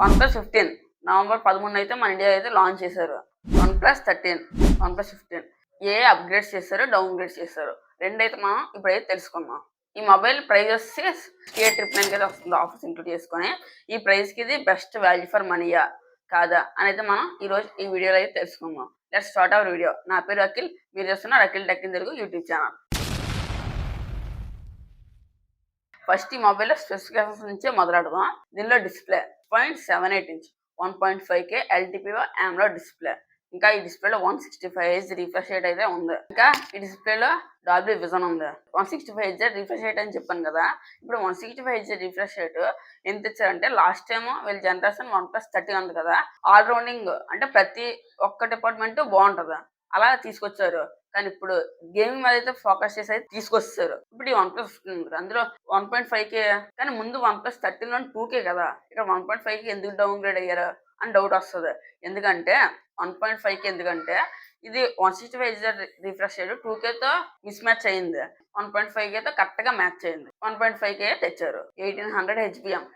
OnePlus 15 November 13 అయితే మన India అయితే లాంచ్ చేశారు. OnePlus 13, OnePlus 15 ఏ అప్గ్రేడ్స్ చేశారు, డౌన్గ్రేడ్స్ చేశారు, రెండైతే మనం ఇప్పుడైతే తెలుసుకుందాం. ఈ మొబైల్ ప్రైస్ వచ్చి 6899 అయితే వస్తుంది, ఆఫర్స్ ఇంక్లూడ్ చేసుకొని. ఈ ప్రైస్కి ఇది బెస్ట్ వాల్యూ ఫర్ మనీయా కాదా అని అయితే మనం ఈరోజు ఈ వీడియోలో అయితే తెలుసుకుందాం. Let's start our video. నా పేరు అఖిల్, మీరు చేస్తున్నారు Akhil tech in Telugu YouTube channel. First ఈ మొబైల్ స్పెసిఫికేషన్స్ నుంచే మొదలెడదాం. దీనిలో display 0.78 inch 1.5K LTPO AMOLED display. ఇంకా ఈ డిస్ప్లేలో 165Hz రిఫ్రెష్ రేట్ అయితే ఉంది. ఇంకా ఈ డిస్ప్లేలో డాల్బీ విజన్ ఉంది. 165Hz రిఫ్రెష్ రేట్ అని చెప్పాను కదా, ఇప్పుడు 165Hz రిఫ్రెష్ రేట్ ఎంత ఇచ్చారంటే, లాస్ట్ టైం వీళ్ళ జనరేషన్ OnePlus 30 ఉంది కదా, ఆల్ రౌండింగ్ అంటే ప్రతి ఒక్క డిపార్ట్మెంట్ బాగుంటుంది, అలా తీసుకొచ్చారు. కానీ ఇప్పుడు గేమింగ్ మీద అయితే ఫోకస్ చేసి అయితే తీసుకొచ్చారు. ఇప్పుడు ఈ OnePlus అందులో 1.5K, కానీ ముందు OnePlus 13లో 2K కదా, ఇక్కడ 1.5K ఎందుకు డౌన్ గ్రేడ్ అయ్యారు అని డౌట్ వస్తుంది. ఎందుకంటే 1.5K ఎందుకంటే ఇది 165Hz రిఫ్రెష్ రేట్ 2Kతో మిస్ మ్యాచ్ అయింది, 1.5Kతో కరెక్ట్గా మ్యాచ్ అయింది. 1.5K తెచ్చారు. 1800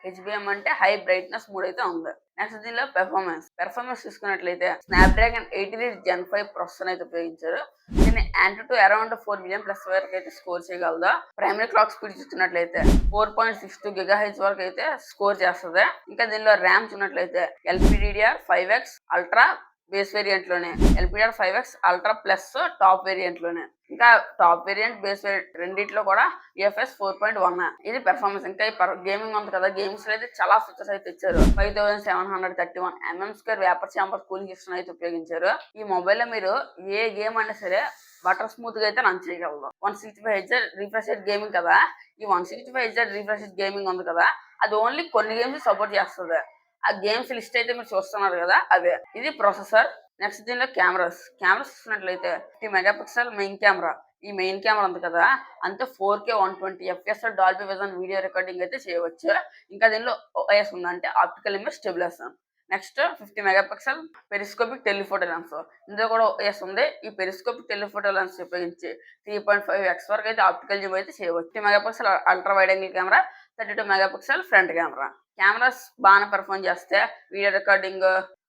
హెచ్బిఎం అంటే హై బ్రైట్నెస్ మోడ్ అయితే ఉంది. నెక్స్ట్ దీనిలో పెర్ఫార్మెన్స్ చూసుకున్నట్లయితే స్నాప్డ్రాగన్ 88 Gen 5 ప్రాసెసర్ అయితే ఉపయోగించారు. దీన్ని Antutu అరౌండ్ 4 మిలియన్ ప్లస్ వరకు అయితే స్కోర్ చేయగలదు. ప్రైమరీ క్లాక్ స్పీడ్ చూసుకున్నట్లయితే 4.62 GHz వరకు అయితే స్కోర్ చేస్తుంది. ఇంకా దీనిలో ర్యామ్ చూసినట్లయితే LPDDR5X అల్ట్రా బేస్ వేరియంట్ లోనే, LPDDR5X ultra plus top variant లోనే, ఇంకా టాప్ వేరియంట్ బేస్ వేరియంట్ రెండిట్లో కూడా UFS 4.1. ఇది పెర్ఫార్మెన్స్. ఇంకా ఈ గేమింగ్ ఉంది కదా, గేమ్స్ లో అయితే చాలా ఫీచర్స్ అయితే ఇచ్చారు. 5731 mm² vapour chamber cooling system అయితే ఉపయోగించారు. ఈ మొబైల్ లో మీరు ఏ గేమ్ అయినా సరే బటర్ స్మూత్ గా అయితే రన్ చేయగలదు. 165Hz రిఫ్రెష్ రేట్ గేమింగ్ కదా, ఈ 165Hz రిఫ్రెష్ రేట్ గేమింగ్ ఉంది కదా, అది ఓన్లీ కొన్ని గేమ్స్ సపోర్ట్ చేస్తుంది. ఆ గేమ్స్ లిస్ట్ అయితే మీరు చూస్తున్నారు కదా, అవే. ఇది ప్రాసెసర్. నెక్స్ట్ దీనిలో కెమెరాస్ చూసినట్లయితే 50 మెగాపిక్సెల్ మెయిన్ కెమెరా. ఈ మెయిన్ కెమెరా ఉంది కదా, అంతే 4K 120 FPS Dolby vision video recording అయితే చేయవచ్చు. ఇంకా దీనిలో OIS ఉందంటే optical image stabilisation. Next 50 megapixel periscopic telephoto lens, ఇందులో కూడా OIS ఉంది. ఈ పెరిస్కోపిక్ టెలిఫోటో లెన్స్ ఉపయోగించి 3.5x వరకు అయితే ఆప్టికల్ జూమ్ అయితే చేయవచ్చు. 50 megapixel ultra wide angle camera, 32 megapixel front camera. Cameras బాగానే పెర్ఫార్మ్ చేస్తే వీడియో రికార్డింగ్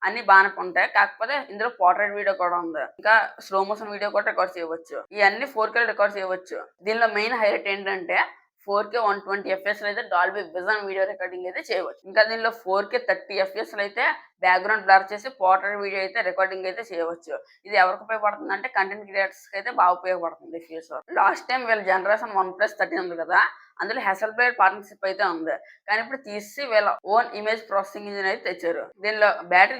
అన్ని బాగానే ఉంటాయి. కాకపోతే ఇందులో పోర్ట్రేట్ వీడియో కూడా ఉంది. ఇంకా స్లో మోషన్ వీడియో కూడా రికార్డ్ చేయవచ్చు. ఇవన్నీ 4K రికార్డ్ చేయవచ్చు. దీనిలో మెయిన్ హైలైట్ ఏంటంటే 4K 120 FPS అయితే డాల్బీ విజన్ వీడియో రికార్డింగ్ అయితే చేయవచ్చు. ఇంకా దీనిలో 4K 30 FPS అయితే బ్యాక్గ్రౌండ్ బ్లర్ చేసి పోర్ట్రేట్ వీడియో అయితే రికార్డింగ్ అయితే చేయవచ్చు. ఇది ఎవరికి ఉపయోగపడుతుంది అంటే కంటెంట్ క్రియేటర్స్ కి అయితే బాగా ఉపయోగపడుతుంది ఈ ఫీచర్. లాస్ట్ టైం వీళ్ళ జనరేషన్ OnePlus 13 ఉంది కదా, అందులో Hasselblad పార్ట్నర్షిప్ అయితే ఉంది. కానీ ఇప్పుడు తీసి వీళ్ళ ఓన్ ఇమేజ్ ప్రాసెసింగ్ ఇంజిన్ అయితే తెచ్చారు. దీనిలో బ్యాటరీ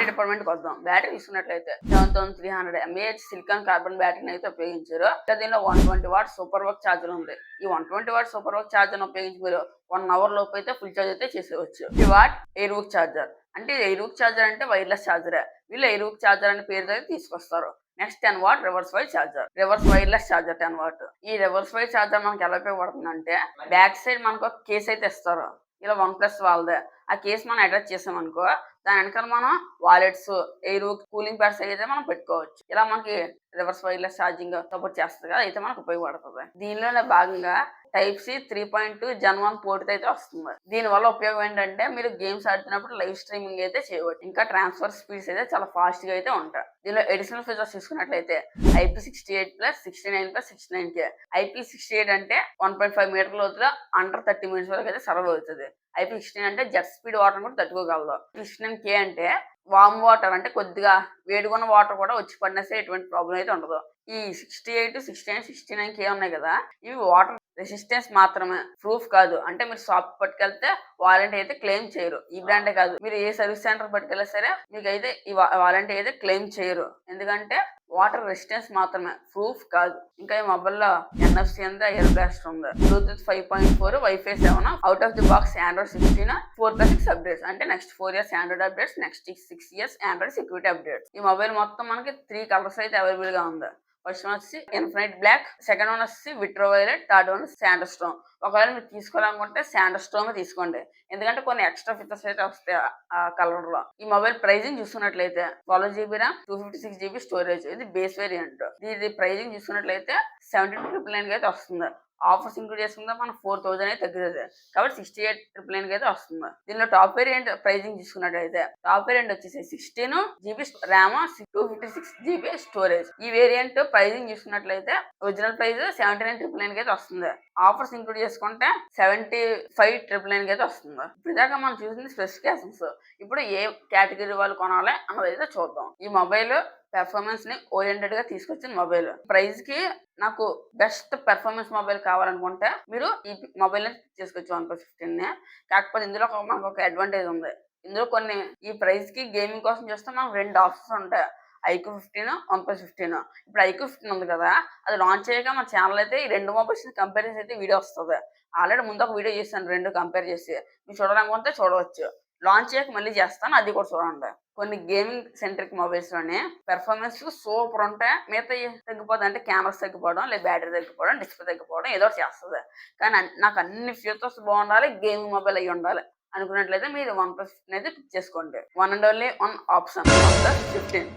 డిపార్ట్మెంట్కి వద్దాం. బ్యాటరీ చూసుకున్నట్లయితే 7300 mAh సిలికాన్ కార్బన్ బ్యాటరీని అయితే ఉపయోగించారు. ఇంకా దీనిలో 120 వాట్ సూపర్ వర్క్ ఛార్జర్ ఉంది. ఈ 120 వాట్ సూపర్ వర్క్ ఛార్జర్ ఉపయోగించి మీరు 1 అవర్ లోపు అయితే ఫుల్ ఛార్జ్ అయితే చేసేవచ్చు. 50 వాట్ ఎయిర్ వర్క్ ఛార్జర్. అంటే ఎయిర్ వర్క్ ఛార్జర్ అంటే వైర్లెస్ ఛార్జరే, వీళ్ళు ఎయిర్ వర్క్ ఛార్జర్ అనే పేరుతో అయితే తీసుకొస్తారు. Next 10 what reverse wire charger, reverse wireless charger 10 what. ఈ రివర్స్ వైర్ ఛార్జర్ మనకి ఎలా ఉపయోగపడుతుంది అంటే, బ్యాక్ సైడ్ మనకు ఒక కేస్ అయితే ఇస్తారు, ఇలా OnePlus వాళ్ళదే. ఆ కేసు మనం అటాచ్ చేసామనుకో, దాని వెనకాల మనం వాలెట్స్, ఎయిర్ కూలింగ్ ప్యాడ్స్ అయితే మనం పెట్టుకోవచ్చు. ఇలా మనకి రివర్స్ వైర్లెస్ ఛార్జింగ్ సపోర్ట్ చేస్తుంది కదా, అయితే మనకు ఉపయోగపడుతుంది. దీనిలోనే భాగంగా Type-C 3.2 Gen 1 పోర్ట్ అయితే వస్తుంది. దీని వల్ల ఉపయోగం ఏంటంటే, మీరు గేమ్స్ ఆడుతున్నప్పుడు లైవ్ స్ట్రీమింగ్ అయితే చేయవచ్చు. ఇంకా ట్రాన్స్ఫర్ స్పీడ్స్ అయితే చాలా ఫాస్ట్ గా అయితే ఉంటాయి. దీనిలో అడిషనల్ ఫీచర్స్ చూసుకున్నట్లయితే IP68+69+69K. IP68 అంటే 1.5 మీటర్ లోతుగా అండర్ 30 మినిట్స్ వరకు అయితే సర్వ్ అవుతుంది. IP16 అంటే జెట్ స్పీడ్ వాటర్ కూడా తట్టుకోగలదు. 16K అంటే వామ్ వాటర్, అంటే కొద్దిగా వేడిగున్న వాటర్ కూడా వచ్చి పడినా సరే ఎటువంటి ప్రాబ్లం అయితే ఉండదు. ఈ 68, 69, 69K ఉన్నాయి కదా, ఇవి వాటర్ రెసిస్టెన్స్ మాత్రమే, ప్రూఫ్ కాదు. అంటే మీరు షాప్ పట్టుకెళ్తే వారంటీ అయితే క్లెయిమ్ చేయరు. ఈ బ్రాండే కాదు, మీరు ఏ సర్వీస్ సెంటర్ పట్టుకెళ్ళా సరే మీకు అయితే ఈ వారంటీ అయితే క్లెయిమ్ చేయరు. ఎందుకంటే వాటర్ రెసిస్టెన్స్ మాత్రమే, ప్రూఫ్ కాదు. ఇంకా ఈ మొబైల్లో NFC ఉంది, ఎయిర్ బ్లాస్టర్ ఉంది, Bluetooth 5.4, WiFi 7, out of the box Android 16, 4+6 updates. అంటే next 4 years Android updates, next 6 years Android security updates. ఈ మొబైల్ మొత్తం మనకి 3 కలర్స్ అయితే అవైలబుల్ గా ఉంది. ఫస్ట్ వన్ వచ్చి ఇన్ఫినైట్ బ్లాక్, సెకండ్ వన్ వచ్చి vitro violet, third one sander stone. ఒకవేళ మీరు తీసుకోవాలనుకుంటే శాండర్ స్టోన్ తీసుకోండి, ఎందుకంటే కొన్ని ఎక్స్ట్రా ఫీచర్స్ అయితే వస్తాయి ఆ కలర్ లో. ఈ మొబైల్ ప్రైజింగ్ చూసుకున్నట్లయితే 12GB RAM, 256GB స్టోరేజ్, ఇది బేస్ వేరియంట్. ఇది ప్రైజింగ్ చూసుకున్నట్లయితే 72,999 అయితే వస్తుంది. ఆఫర్స్ ఇంక్లూడ్ చేసుకుంటే మనకు 4000 అయితే తగ్గుతుంది. కాబట్టి 68,999 అయితే వస్తుంది. దీనిలో టాప్ వేరియంట్ ప్రైజింగ్ చూసుకున్నట్టయితే టాప్ వేరియంట్ వచ్చేసి 16 జీబీ ర్యామ్, 256 జీబీ స్టోరేజ్. ఈ వేరియంట్ ప్రైజింగ్ చూసుకున్నట్లయితే ఒరిజినల్ ప్రైస్ 79,999 అయితే వస్తుంది. ఆఫర్స్ ఇంక్లూడ్ చేసుకుంటే 75,999 అయితే వస్తుంది. ఇప్పుడు దాకా మనం చూసింది స్పెసిఫికేషన్స్. ఇప్పుడు ఏ కేటగిరీ వాళ్ళు కొనాలి అన్నది అయితే చూద్దాం. ఈ మొబైల్ పెర్ఫార్మెన్స్ ని ఓరియంటెడ్ గా తీసుకొచ్చిన మొబైల్. ప్రైస్ కి నాకు బెస్ట్ పెర్ఫార్మెన్స్ మొబైల్ కావాలనుకుంటే మీరు ఈ మొబైల్ చేసుకోవచ్చు OnePlus 15. కాకపోతే ఇందులో మనకు ఒక అడ్వాంటేజ్ ఉంది. ఇందులో కొన్ని ఈ ప్రైస్ కి గేమింగ్ కోసం చూస్తే మనకు 2 ఆప్షన్స్ ఉంటాయి. iQOO 15, OnePlus 15. ఇప్పుడు iQOO 15 ఉంది కదా, అది లాంచ్ అయ్యాక మన ఛానల్ అయితే ఈ 2 మొబైల్స్ కంపేర్ చేసి అయితే వీడియో వస్తుంది. ఆల్రెడీ ముందు ఒక వీడియో చేశాను 2 కంపేర్ చేసి. మీరు చూడాలనుకుంటే చూడవచ్చు. లాంచ్ అయ్యాక మళ్ళీ చేస్తాను, అది కూడా చూడండి. కొన్ని గేమింగ్ సెంట్రిక్ మొబైల్స్ లోనే పెర్ఫార్మెన్స్ సూపర్ ఉంటాయి. మిగతా తగ్గిపోతుంది అంటే కెమెరాస్ తగ్గిపోవడం, లేదా బ్యాటరీ తగ్గిపోవడం, డిస్ప్లే తగ్గిపోవడం ఏదో చేస్తుంది. కానీ నాకు అన్ని ఫీచర్స్ బాగుండాలి, గేమింగ్ మొబైల్ అయ్యి ఉండాలి అనుకున్నట్లయితే మీరు OnePlus 15 అయితే పిక్ చేసుకోండి. One and only one option OnePlus 15.